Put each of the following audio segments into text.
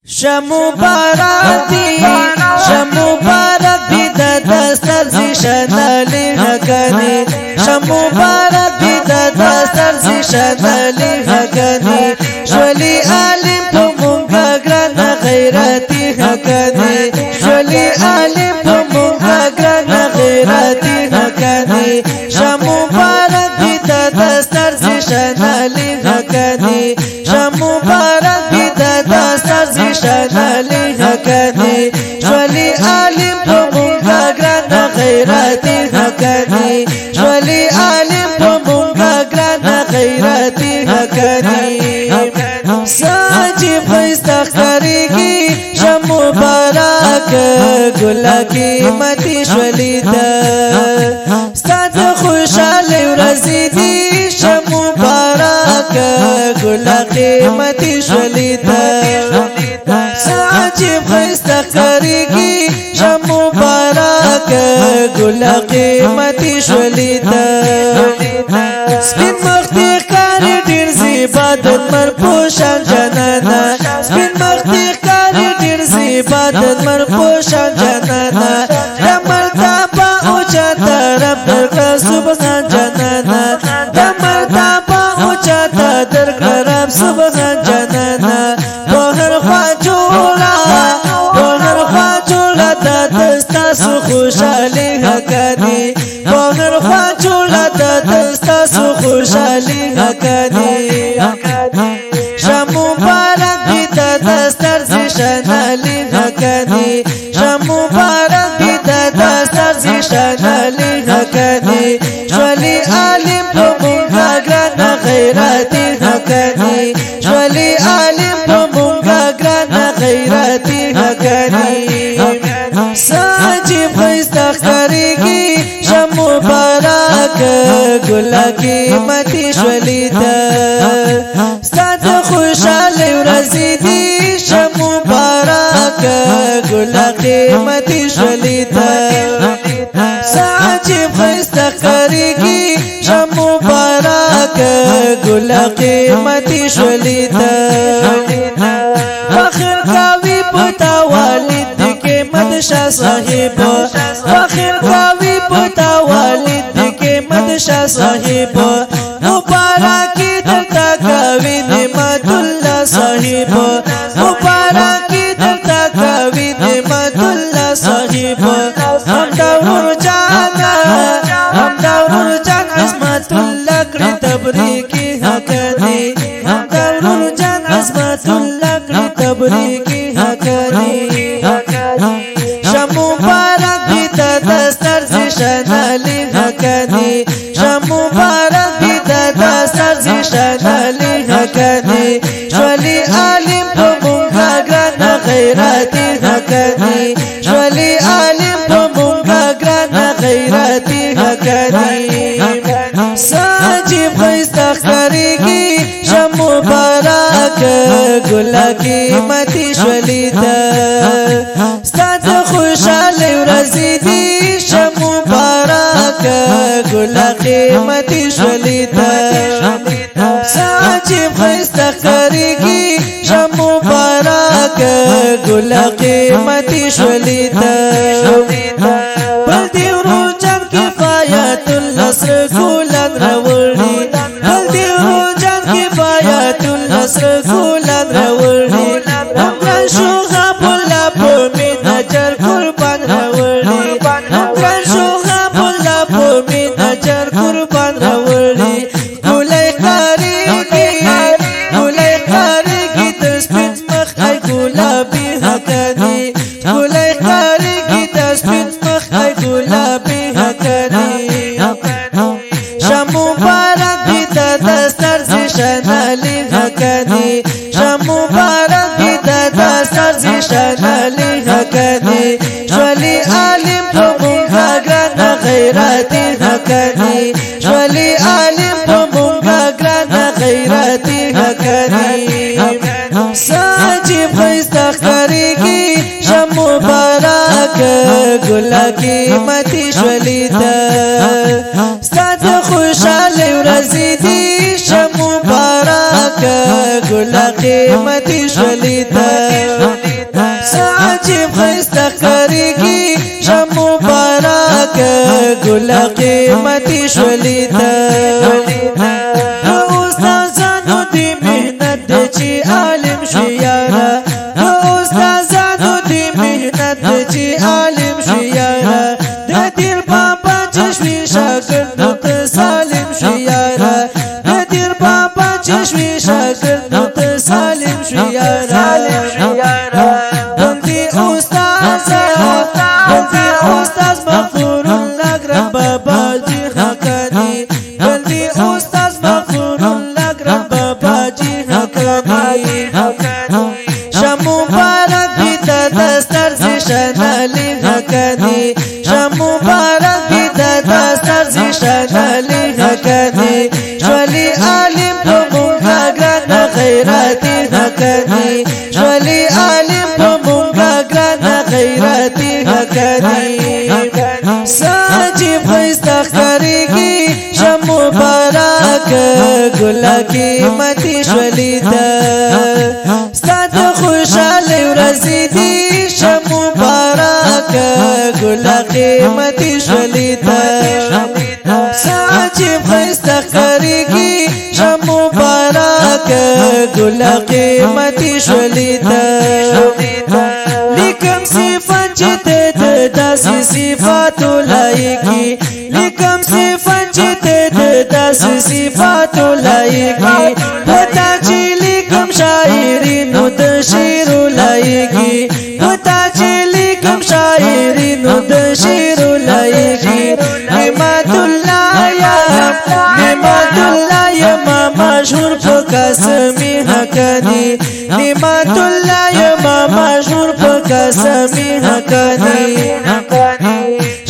شمو بارادی شمو بارادی دستر زیشنالی هکنی شمو بارادی دستر زیشنالی هکنی شولی علیم پمونگا گران غیرتی هکنی شولی علیم پمونگا گران غیرتی هکنی شمو بارادی دستر زیشنالی هکنی شمو بارادی دستر زیشنالی هکنی شولی علیم پمونگا گران غیرتی هکنی شولی علیم پمونگا گران غیرتی هکنی ساجی خیستخریگی شمو بارک گلا قیمتی شولی تا ستاد خوشحالی ورزیدی شمو بارک گلا قیمتی شولی تا ساجی خیستخریگی شمو بارک گلا قیمتی شولی تا سپین مختی کاری دیر زیبادت مرپوشان جنانا سپین مختی کاری دیر زیبادت مرپوشان جنانا دمرتابا اوچا طرف درکر سبحان جنانا دمرتابا اوچا درکر سبحان جنانا بهر خواجولا دستاسو خوشحالی هکنی بهر خواجولا دستاسو خوشحالی هکنی شمو بارندی دستر زیشنالی هکنی شمو بارندی دستر زیشنالی هکنی شولی علیم پمونگا گران غیرتی هکنی شولی علیم پمونگا گران غیرتی هکنی ساجی خیستخریگی شمو بارک گلا قیمتی شولی تا ستاد خوشحالی ورزیدی شمو بارک گلا قیمتی شولی تا ساجی خیستخریگی شمو بارک گلا قیمتی شولی تا فخر کاوی پتا والد مدشا صاحب فخر کاوی پتا والد کے مدشا صاحب مبارکی درتا کاوی نعمت اللہ صاحب مبارکی درتا کاوی نعمت اللہ صاحب ہم دور جانا عظمت اللہ کر تبریکی حقانی ہم دور جانا عظمت اللہ کر تبریکی حقانی شمو بارندی دستر زیشنالی هکنی شمو بارندی دستر زیشنالی هکنی شولی علیم پمونگا گران غیرتی هکنی شولی علیم پمونگا گران غیرتی هکنی ساجی خیستخریگی شمو بارک گلا قیمتی شولی تا ستاد خوشحالی ورزیدی شمو بارک گلا قیمتی شولی تا ساجی خیستخریگی شمو بارک گلا قیمتی شولی تا بل دیورو جان کفایت النصر گولان روڑی بل دیورو جان کفایت النصر گولان روڑی امران شوغا بولا پومی نجر قربان روڑی امران شوغا بولا پومی نجر قربان روڑی گولای قاریگی دسپین مخ ای گلابی حقانی گولای قاریگی دسپین مخ ای گلابی حقانی شمو بارندی دستر زیشنالی هکنی شمو بارندی دستر زیشنالی هکنی شولی علیم پمونگا گران غیرتی هکنی شولی علیم پمونگا گران غیرتی هکنی ساجی خیستخریگی شمو بارک گلا قیمتی شولی تا ستاد خوشحالی ورزیدی شمو بارک ګل قیمتي شولې ته عجیب ښایسته ښکارېږي شه مبارک ګل قیمتي شولې ته د استادانو دې محنت دی چې عالم شي یاره د استادانو دې محنت دی چې عالم شي یاره د دیر بابا چې شوي شاګردو ته سالم شي یاره د دیر بابا چې شوي شاګردو ته سالم شي یاره بندي استاد مغفور الله ګران بابا جي حقاني بندي استاد مغفور الله ګران بابا جي حقاني شه مبارک وي د دستر زیشن علي حقاني شه مبارک وي د دستر زیشن علي حقاني شولي عالم په مونږه ګران غیرتي حقاني شولي عالم په مونږه ګران غیرتي حقاني عجیب ښایسته ښکارېږي شه مبارک ګل قیمتي شولې ته ستا د خوشحالۍ ورځې دي شه مبارک ګل قیمتي شولې ته عجیب ښایسته ښکارېږي شه مبارک ګل قیمتي شولې ته لیکم صفت چې ته د داسې صفاتو لایقي لیکم صفت چې ته د داسې صفاتو لایقي وتا چې لیکم شاعري نو د شعرو لایقي وتا چې لیکم شاعري نو د شعرو لایقي نعمت الله یا ما مشهور په قسمي حقاني نعمت الله یا ما مشهور په قسمي حقاني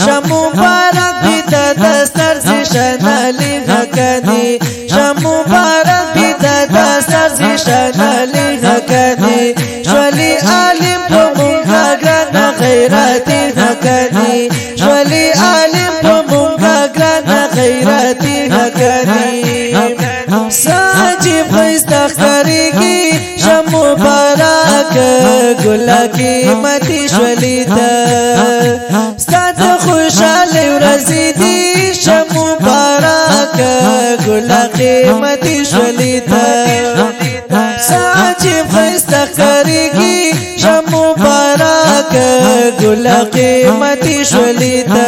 شه مبارک وي د دستر زیشن علي حقاني شه مبارک وي د دستر زیشن علي حقاني شولي عالم په مونږه ګران غیرتي حقاني شولي عالم په مونږه ګران غیرتي حقاني عجیب ښایسته ښکارېږي شه مبارک ګل قیمتي شولې ته ستا د خوشحالۍ ورځې دي شه مبارک ګل قیمتي شولې ته عجیب ښایسته ښکارېږي شه مبارک ګل قیمتي شولې ته